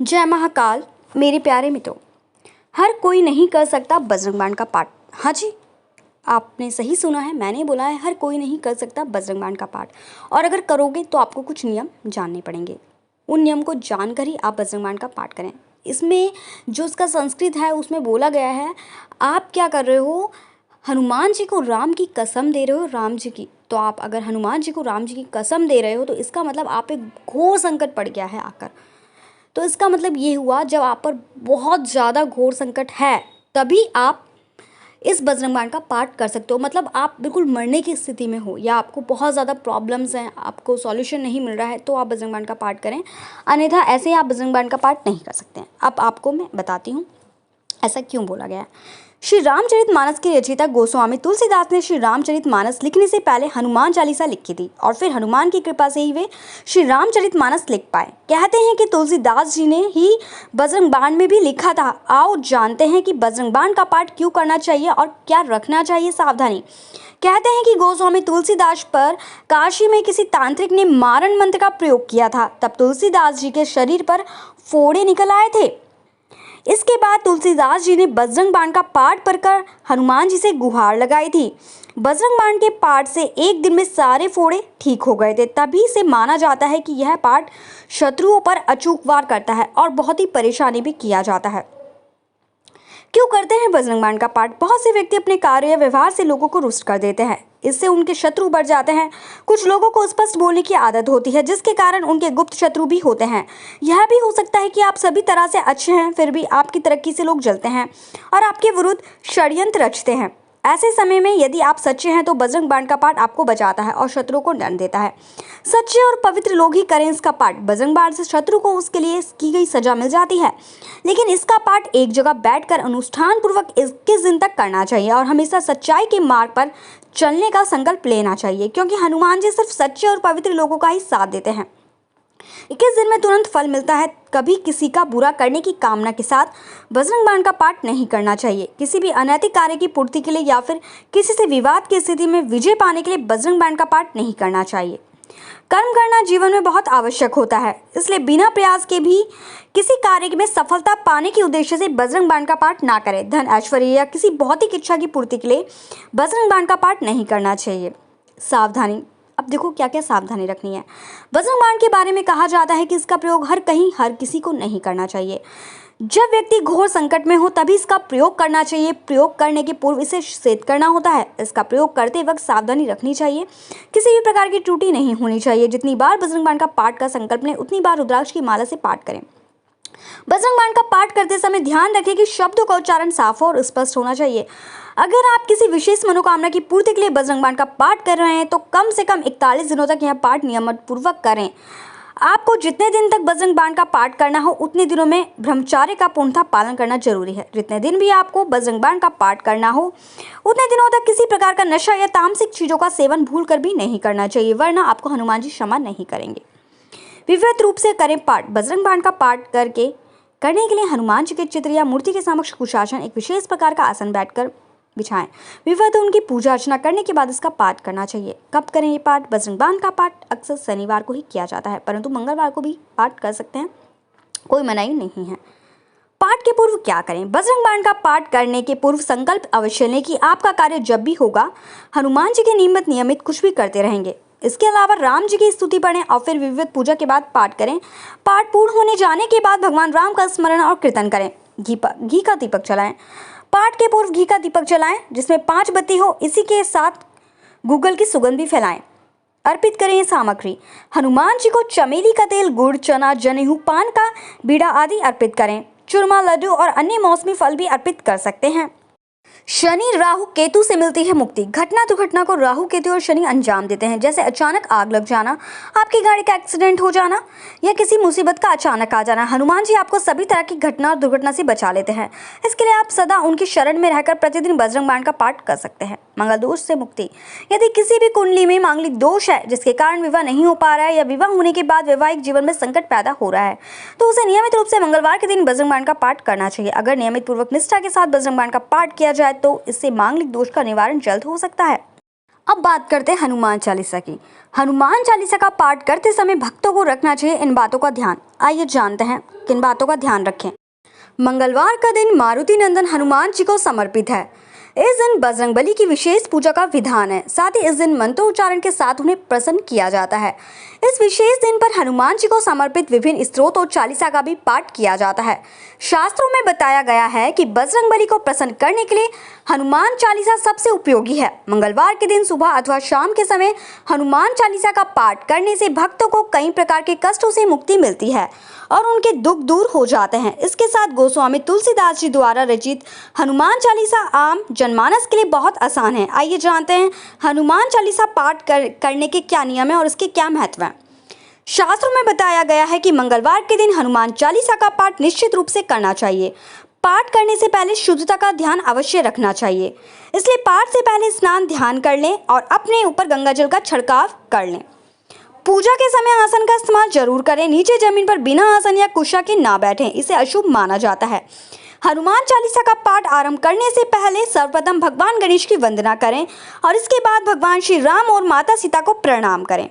जय महाकाल। मेरे प्यारे मित्रों, हर कोई नहीं कर सकता बजरंग बाण का पाठ। हाँ जी, आपने सही सुना है, मैंने बोला है हर कोई नहीं कर सकता बजरंग बाण का पाठ। और अगर करोगे तो आपको कुछ नियम जानने पड़ेंगे। उन नियम को जानकर ही आप बजरंग बाण का पाठ करें। इसमें जो उसका संस्कृत है उसमें बोला गया है, आप क्या कर रहे हो, हनुमान जी को राम की कसम दे रहे हो, राम जी की। तो आप अगर हनुमान जी को राम जी की कसम दे रहे हो तो इसका मतलब आप पे घोर संकट पड़ गया है आकर। तो इसका मतलब ये हुआ, जब आप पर बहुत ज़्यादा घोर संकट है तभी आप इस बजरंग बाण का पाठ कर सकते हो। मतलब आप बिल्कुल मरने की स्थिति में हो या आपको बहुत ज़्यादा प्रॉब्लम्स हैं, आपको सॉल्यूशन नहीं मिल रहा है, तो आप बजरंग बाण का पाठ करें। अन्यथा ऐसे ही आप बजरंग बाण का पाठ नहीं कर सकते हैं। अब आपको मैं बताती हूँ ऐसा क्यों बोला गया है। श्री रामचरितमानस के रचयिता गोस्वामी तुलसीदास ने श्री रामचरितमानस लिखने से पहले हनुमान चालीसा लिखी थी और फिर हनुमान की कृपा से ही वे श्री रामचरितमानस लिख पाए। कहते हैं कि तुलसीदास जी ने ही बजरंग बाण में भी लिखा था। आओ जानते हैं कि बजरंग बाण का पाठ क्यों करना चाहिए और क्या रखना चाहिए सावधानी। कहते हैं कि गोस्वामी तुलसीदास पर काशी में किसी तांत्रिक ने मारण मंत्र का प्रयोग किया था। तब तुलसीदास जी के शरीर पर फोड़े निकल आए थे। इसके बाद तुलसीदास जी ने बजरंग बाण का पाठ पढ़कर हनुमान जी से गुहार लगाई थी। बजरंग बाण के पाठ से एक दिन में सारे फोड़े ठीक हो गए थे। तभी से माना जाता है कि यह पाठ शत्रुओं पर अचूक वार करता है और बहुत ही परेशानी भी किया जाता है। क्यों करते हैं बजरंग बाण का पाठ? बहुत से व्यक्ति अपने कार्य या व्यवहार से लोगों को रुष्ट कर देते हैं। इससे उनके शत्रु बढ़ जाते हैं। कुछ लोगों को स्पष्ट बोलने की आदत होती है, जिसके कारण उनके गुप्त शत्रु भी होते हैं। यह भी हो सकता है कि आप सभी तरह से अच्छे हैं, फिर भी आपकी तरक्की से लोग जलते हैं और आपके विरुद्ध षड्यंत्र रचते हैं। ऐसे समय में यदि आप सच्चे हैं तो बजरंग बाण का पाठ आपको बचाता है और शत्रु को दंड देता है। सच्चे और पवित्र लोग ही करें इसका पाठ। बजरंग बाण से शत्रु को उसके लिए की गई सजा मिल जाती है, लेकिन इसका पाठ एक जगह बैठकर अनुष्ठान पूर्वक 21 दिन तक करना चाहिए और हमेशा सच्चाई के मार्ग पर चलने का संकल्प लेना चाहिए, क्योंकि हनुमान जी सिर्फ सच्चे और पवित्र लोगों का ही साथ देते हैं। 21 दिन में तुरंत फल मिलता है। कभी किसी का बुरा करने की कामना के साथ बजरंग बाण का पाठ नहीं करना चाहिए। किसी भी अनैतिक कार्य की पूर्ति के लिए या फिर किसी से विवाद की स्थिति में विजय पाने के लिए बजरंग बाण का पाठ नहीं करना चाहिए। कर्म करना जीवन में बहुत आवश्यक होता है, इसलिए बिना प्रयास के भी किसी कार्य में सफलता पाने के उद्देश्य से बजरंग बाण का पाठ ना करें। धन, ऐश्वर्य या किसी भौतिक इच्छा की पूर्ति के लिए बजरंग बाण का पाठ नहीं करना चाहिए। सावधानी। अब देखो क्या क्या सावधानी रखनी है। बजरंग बाण के बारे में कहा जाता है कि इसका प्रयोग हर कहीं हर किसी को नहीं करना चाहिए। जब व्यक्ति घोर संकट में हो तभी इसका प्रयोग करना चाहिए। प्रयोग करने के पूर्व इसे सेध करना होता है। इसका प्रयोग करते वक्त सावधानी रखनी चाहिए। किसी भी प्रकार की त्रुटि नहीं होनी चाहिए। जितनी बार बजरंग बाण का पाठ का संकल्प लें उतनी बार रुद्राक्ष की माला से पाठ करें। बजरंग बाण का पाठ करते समय ध्यान रखें कि शब्दों का उच्चारण साफ और स्पष्ट होना चाहिए। अगर आप किसी विशेष मनोकामना की पूर्ति के लिए बजरंग बाण का पाठ कर रहे हैं तो कम से कम 41 दिनों तक यह पाठ नियमपूर्वक करें। आपको जितने दिन तक बजरंग बाण का पाठ करना हो उतने दिनों में ब्रह्मचार्य का पूर्णतः पालन करना जरूरी है। जितने दिन भी आपको बजरंग बाण का पाठ करना हो उतने दिनों तक किसी प्रकार का नशा या तामसिक चीजों का सेवन भूल कर भी नहीं करना चाहिए, वरना आपको हनुमान जी क्षमा नहीं करेंगे। विविध रूप से करें पाठ। बजरंग बाण का पाठ करने के लिए हनुमान जी के चित्र या मूर्ति के समक्ष कुशासन, एक विशेष प्रकार का आसन बैठकर बिछाएं। विविध उनकी पूजा अर्चना करने के बाद इसका पाठ करना चाहिए। कब करें ये पाठ? बजरंग बाण का पाठ अक्सर शनिवार को ही किया जाता है, परंतु मंगलवार को भी पाठ कर सकते हैं, कोई मनाही नहीं है। पाठ के पूर्व क्या करें? बजरंग बाण का पाठ करने के पूर्व संकल्प अवश्य लें कि आपका कार्य जब भी होगा हनुमान जी के नियमित कुछ भी करते रहेंगे। इसके अलावा राम जी की स्तुति पढ़ें और फिर विविध पूजा के बाद पाठ करें। पाठ पूर्ण होने जाने के बाद भगवान राम का स्मरण और कीर्तन करें। घी का दीपक जलाएं। पाठ के पूर्व घी का दीपक जलाएं जिसमें 5 बत्ती हो। इसी के साथ गूगल की सुगंध भी फैलाएं। अर्पित करें ये सामग्री। हनुमान जी को चमेली का तेल, गुड़, चना, जनेऊ, पान का बीड़ा आदि अर्पित करें। चूरमा, लड्डू और अन्य मौसमी फल भी अर्पित कर सकते हैं। शनि, राहु, केतु से मिलती है मुक्ति। घटना दुर्घटना को राहु, केतु और शनि अंजाम देते हैं, जैसे अचानक आग लग जाना, आपकी गाड़ी का एक्सीडेंट हो जाना या किसी मुसीबत का अचानक आ जाना। हनुमान जी आपको सभी तरह की घटना और दुर्घटना से बचा लेते हैं। इसके लिए आप सदा उनकी शरण में रहकर प्रतिदिन बजरंग बाण का पाठ कर सकते हैं। मंगल दोष से मुक्ति। यदि किसी भी कुंडली में मांगलिक दोष है जिसके कारण विवाह नहीं हो पा रहा है या विवाह होने के बाद वैवाहिक जीवन में संकट पैदा हो रहा है तो उसे नियमित रूप से मंगलवार के दिन बजरंग बाण का पाठ करना चाहिए। अगर नियमित पूर्वक निष्ठा के साथ बजरंग बाण का पाठ किया जाए तो इससे मांगलिक दोष का निवारण जल्द हो सकता है। अब बात करते हैं हनुमान चालीसा की। हनुमान चालीसा का पाठ करते समय भक्तों को रखना चाहिए इन बातों का ध्यान। आइए जानते हैं किन बातों का ध्यान रखें। मंगलवार का दिन मारुति नंदन हनुमान जी को समर्पित है। इस दिन बजरंगबली की विशेष पूजा का विधान है। साथ ही इस दिन मंत्रोच्चारण के साथ उन्हें प्रसन्न किया जाता है। इस विशेष दिन पर हनुमान जी को समर्पित विभिन्न स्तोत्र और चालीसा का भी पाठ किया जाता है। शास्त्रों में बताया गया है कि बजरंगबली को प्रसन्न करने के लिए हनुमान चालीसा सबसे उपयोगी है। मंगलवार के दिन सुबह अथवा शाम के समय हनुमान चालीसा का पाठ करने से भक्तों को कई प्रकार के कष्टों से मुक्ति मिलती है और उनके दुख दूर हो जाते हैं। इसके साथ गोस्वामी तुलसीदास जी द्वारा रचित हनुमान चालीसा आम जनमानस के लिए बहुत आसान है। आइए जानते हैं हनुमान चालीसा पाठ करने के क्या नियम है और इसके क्या महत्व है। शास्त्रों में बताया गया है कि मंगलवार के दिन हनुमान चालीसा का पाठ निश्चित रूप से करना चाहिए। पाठ करने से पहले शुद्धता का ध्यान अवश्य रखना चाहिए, इसलिए पाठ से पहले स्नान ध्यान कर लें और अपने ऊपर गंगा जल का छिड़काव कर लें। पूजा के समय आसन का इस्तेमाल जरूर करें। नीचे जमीन पर बिना आसन या कुशा के ना बैठें, इसे अशुभ माना जाता है। हनुमान चालीसा का पाठ आरंभ करने से पहले सर्वप्रथम भगवान गणेश की वंदना करें और इसके बाद भगवान श्री राम और माता सीता को प्रणाम करें।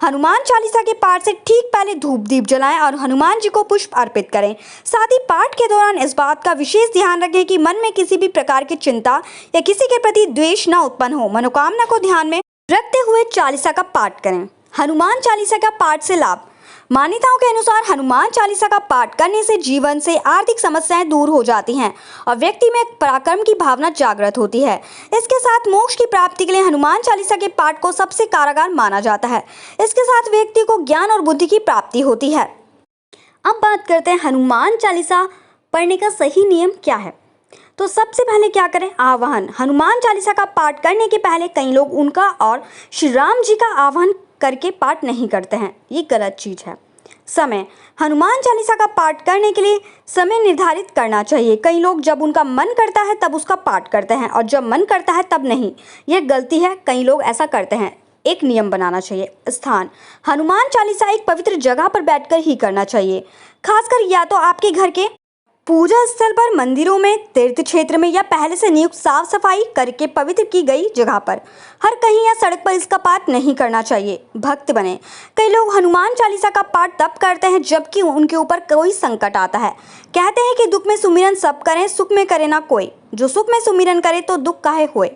हनुमान चालीसा के पाठ से ठीक पहले धूप दीप जलाएं और हनुमान जी को पुष्प अर्पित करें। साथ ही पाठ के दौरान इस बात का विशेष ध्यान रखें कि मन में किसी भी प्रकार की चिंता या किसी के प्रति द्वेष न उत्पन्न हो। मनोकामना को ध्यान में रखते हुए चालीसा का पाठ करें। हनुमान चालीसा का पाठ से लाभ। मान्यताओं के अनुसार हनुमान चालीसा का पाठ करने से जीवन से आर्थिक समस्याएं दूर हो जाती हैं और व्यक्ति में पराक्रम की भावना जागृत होती है। इसके साथ मोक्ष की प्राप्ति के लिए हनुमान चालीसा के पाठ को सबसे कारगर माना जाता है। इसके साथ व्यक्ति को ज्ञान और बुद्धि की प्राप्ति होती है। अब बात करते हैं हनुमान चालीसा पढ़ने का सही नियम क्या है। तो सबसे पहले क्या करें, आवाहन। हनुमान चालीसा का पाठ करने के पहले कई लोग उनका और श्री राम जी का आवाहन करके पाठ नहीं करते हैं, ये गलत चीज़ है। समय। हनुमान चालीसा का पाठ करने के लिए समय निर्धारित करना चाहिए। कई लोग जब उनका मन करता है तब उसका पाठ करते हैं और जब मन करता है तब नहीं, यह गलती है। कई लोग ऐसा करते हैं। एक नियम बनाना चाहिए। स्थान। हनुमान चालीसा एक पवित्र जगह पर बैठकर ही करना चाहिए, खासकर या तो आपके घर के पूजा स्थल पर, मंदिरों में, तीर्थ क्षेत्र में या पहले से नियुक्त साफ सफाई करके पवित्र की गई जगह पर। हर कहीं या सड़क पर इसका पाठ नहीं करना चाहिए। भक्त बने। कई लोग हनुमान चालीसा का पाठ तब करते हैं जबकि उनके ऊपर कोई संकट आता है। कहते हैं कि दुख में सुमिरन सब करें, सुख में करे ना कोई। जो सुख में सुमिरन करे तो दुख काहे होए।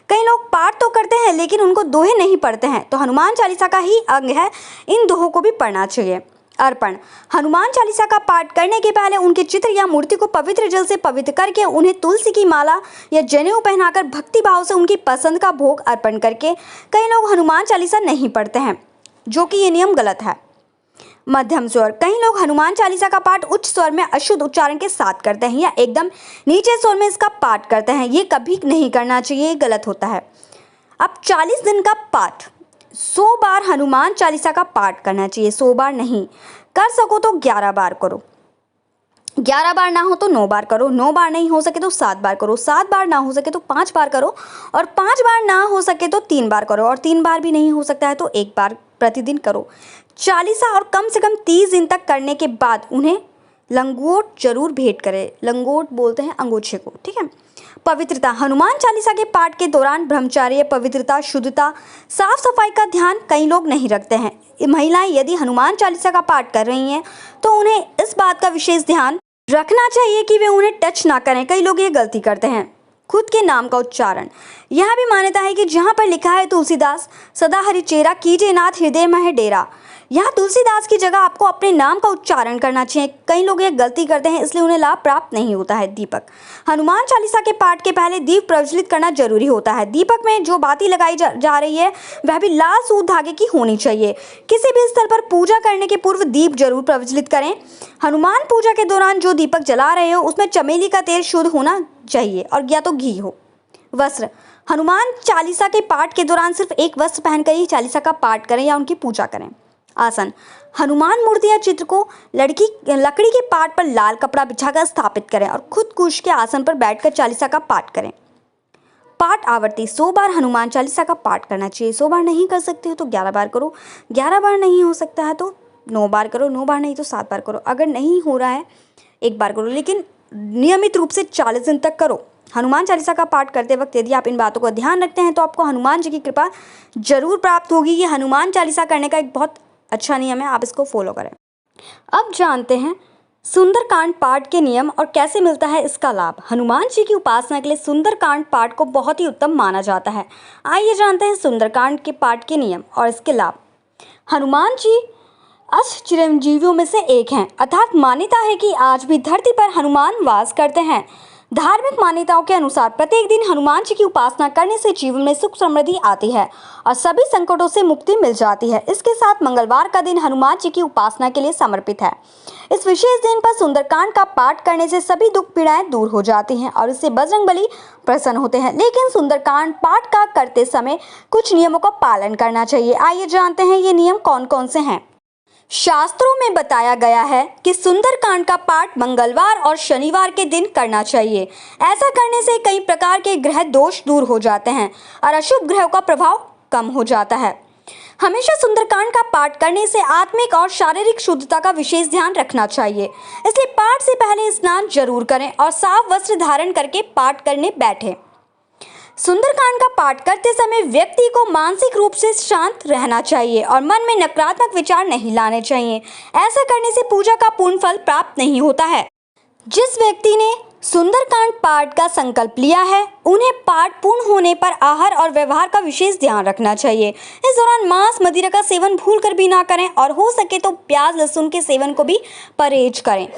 कई लोग पाठ तो करते हैं लेकिन उनको दोहे नहीं पढ़ते हैं, तो हनुमान चालीसा का ही अंग है, इन दोहों को भी पढ़ना चाहिए। अर्पण। हनुमान चालीसा का पाठ करने के पहले उनके चित्र या मूर्ति को पवित्र जल से पवित्र करके उन्हें तुलसी की माला या जनेऊ पहनाकर भक्ति भाव से उनकी पसंद का भोग अर्पण करके कई लोग हनुमान चालीसा नहीं पढ़ते हैं, जो कि ये नियम गलत है। मध्यम स्वर। कई लोग हनुमान चालीसा का पाठ उच्च स्वर में अशुद्ध उच्चारण के साथ करते हैं या एकदम नीचे स्वर में इसका पाठ करते हैं। ये कभी नहीं करना चाहिए, गलत होता है। अब 40 दिन का पाठ। 100 बार हनुमान चालीसा का पाठ करना चाहिए, 100 बार नहीं। कर सको तो 11 बार करो। 11 बार ना हो तो 9 बार करो। 9 बार नहीं हो सके तो 7 बार करो। 7 बार ना हो सके तो 5 बार करो और 5 बार ना हो सके तो 3 बार करो और 3 बार भी नहीं हो सकता है तो 1 बार प्रतिदिन करो। चालीसा और कम से कम 30 दिन तक करने के बाद उन्हें लंगोट जरूर भेंट करें। लंगोट बोलते हैं अंगोछे को, ठीक है। पवित्रता। हनुमान चालीसा के पाठ के दौरान ब्रह्मचर्य, पवित्रता, शुद्धता, साफ सफाई का ध्यान कई लोग नहीं रखते हैं। महिलाएं यदि हनुमान चालीसा का पाठ कर रही हैं तो उन्हें इस बात का विशेष ध्यान रखना चाहिए कि वे उन्हें टच ना करें। कई लोग ये गलती करते हैं। खुद के नाम का उच्चारण। यह भी मान्यता है कि जहाँ पर लिखा है तुलसीदास सदा हरिचेरा कीजे नाथ हृदय में है डेरा, यहाँ तुलसीदास की जगह आपको अपने नाम का उच्चारण करना चाहिए। कई लोग ये गलती करते हैं, इसलिए उन्हें लाभ प्राप्त नहीं होता है। दीपक। हनुमान चालीसा के पाठ के पहले दीप प्रज्वलित करना जरूरी होता है। दीपक में जो बाती लगाई जा रही है वह भी लाल सूत धागे की होनी चाहिए। किसी भी स्थल पर पूजा करने के पूर्व दीप जरूर प्रज्वलित करें। हनुमान पूजा के दौरान जो दीपक जला रहे हो उसमें चमेली का तेल शुद्ध होना चाहिए और या तो घी हो। वस्त्र। हनुमान चालीसा के पाठ के दौरान सिर्फ एक वस्त्र पहनकर ही चालीसा का पाठ करें या उनकी पूजा करें। आसन। हनुमान मूर्ति या चित्र को लकड़ी के पाट पर लाल कपड़ा बिछाकर स्थापित करें और खुद कुश के आसन पर बैठकर चालीसा का पाठ करें। पाठ आवृत्ति। 100 बार हनुमान चालीसा का पाठ करना चाहिए। 100 बार नहीं कर सकते हो तो 11 बार करो। 11 बार नहीं हो सकता है तो 9 बार करो। 9 बार नहीं तो 7 बार करो। अगर नहीं हो रहा है 1 बार करो, लेकिन नियमित रूप से 40 दिन तक करो। हनुमान चालीसा का पाठ करते वक्त यदि आप इन बातों का ध्यान रखते हैं तो आपको हनुमान जी की कृपा जरूर प्राप्त होगी। ये हनुमान चालीसा करने का एक बहुत अच्छा नियम है, आप इसको फॉलो करें। अब जानते हैं सुंदरकांड पाठ के नियम और कैसे मिलता है इसका लाभ। हनुमान जी की उपासना के लिए सुंदरकांड पाठ को बहुत ही उत्तम माना जाता है। आइए जानते हैं सुंदरकांड के पाठ के नियम और इसके लाभ। हनुमान जी अष्ट चिरंजीवियों में से एक हैं, अर्थात मान्यता है कि आज भी धरती पर हनुमान वास करते हैं। धार्मिक मान्यताओं के अनुसार प्रत्येक दिन हनुमान जी की उपासना करने से जीवन में सुख समृद्धि आती है और सभी संकटों से मुक्ति मिल जाती है। इसके साथ मंगलवार का दिन हनुमान जी की उपासना के लिए समर्पित है। इस विशेष दिन पर सुंदरकांड का पाठ करने से सभी दुख पीड़ाएं दूर हो जाती हैं और इससे बजरंगबली प्रसन्न होते हैं। लेकिन सुंदरकांड पाठ का करते समय कुछ नियमों का पालन करना चाहिए। आइए जानते हैं ये नियम कौन कौन से हैं। शास्त्रों में बताया गया है कि सुंदरकांड का पाठ मंगलवार और शनिवार के दिन करना चाहिए। ऐसा करने से कई प्रकार के ग्रह दोष दूर हो जाते हैं और अशुभ ग्रहों का प्रभाव कम हो जाता है। हमेशा सुंदरकांड का पाठ करने से आत्मिक और शारीरिक शुद्धता का विशेष ध्यान रखना चाहिए। इसलिए पाठ से पहले स्नान जरूर करें और साफ वस्त्र धारण करके पाठ करने बैठें। सुंदरकांड का पाठ करते समय व्यक्ति को मानसिक रूप से शांत रहना चाहिए और मन में नकारात्मक विचार नहीं लाने चाहिए। ऐसा करने से पूजा का पूर्ण फल प्राप्त नहीं होता है। जिस व्यक्ति ने सुंदरकांड पाठ का संकल्प लिया है उन्हें पाठ पूर्ण होने पर आहार और व्यवहार का विशेष ध्यान रखना चाहिए। इस दौरान मांस मदिरा का सेवन भूलकर भी ना करें और हो सके तो प्याज लहसुन के सेवन को भी परहेज करें।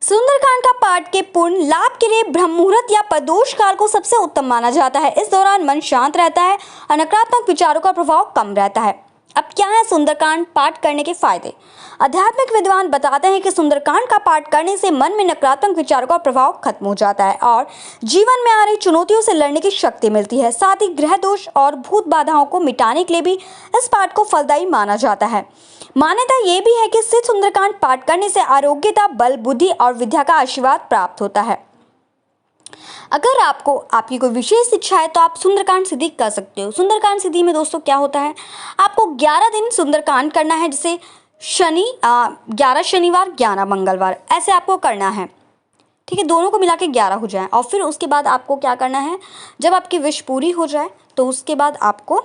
सुंदरकांड का पाठ के पूर्ण लाभ के लिए ब्रह्म मुहूर्त या प्रदोष काल को सबसे उत्तम माना जाता है। इस दौरान मन शांत रहता है और नकारात्मक विचारों का प्रभाव कम रहता है। अब क्या है सुंदरकांड पाठ करने के फायदे। आध्यात्मिक विद्वान बताते हैं कि सुंदरकांड का पाठ करने से मन में नकारात्मक विचारों का प्रभाव खत्म हो जाता है और जीवन में आ रही चुनौतियों से लड़ने की शक्ति मिलती है। साथ ही ग्रह दोष और भूत बाधाओं को मिटाने के लिए भी इस पाठ को फलदायी माना जाता है। मान्यता ये भी है कि सिद्ध सुंदरकांड पाठ करने से आरोग्यता, बल, बुद्धि और विद्या का आशीर्वाद प्राप्त होता है। अगर आपकी कोई विशेष इच्छा है तो आप सुंदरकांड सिद्धि कर सकते हो। सुंदरकांड सिद्धि में दोस्तों क्या होता है, आपको 11 दिन सुंदरकांड करना है, जैसे 11 शनिवार 11 मंगलवार ऐसे आपको करना है। ठीक है, दोनों को मिला के 11 हो जाए और फिर उसके बाद आपको क्या करना है, जब आपकी विश पूरी हो जाए तो उसके बाद आपको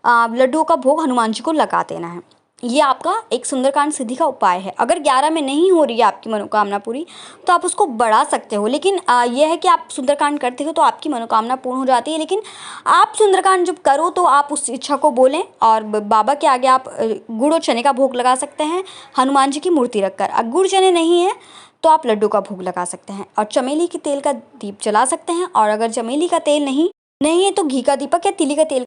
लड्डुओं का भोग हनुमान जी को लगा देना है। ये आपका एक सुंदरकांड सिद्धि का उपाय है। अगर 11 में नहीं हो रही है आपकी मनोकामना पूरी तो आप उसको बढ़ा सकते हो, लेकिन यह है कि आप सुंदरकांड करते हो तो आपकी मनोकामना पूर्ण हो जाती है। लेकिन आप सुंदरकांड जब करो तो आप उस इच्छा को बोलें और बाबा के आगे आप गुड़ और चने का भोग लगा सकते हैं हनुमान जी की मूर्ति रखकर। अगर गुड़ चने नहीं है तो आप लड्डू का भोग लगा सकते हैं और चमेली के तेल का दीप जला सकते हैं। और अगर चमेली का तेल नहीं है तो घी का दीपक या तिली का तेल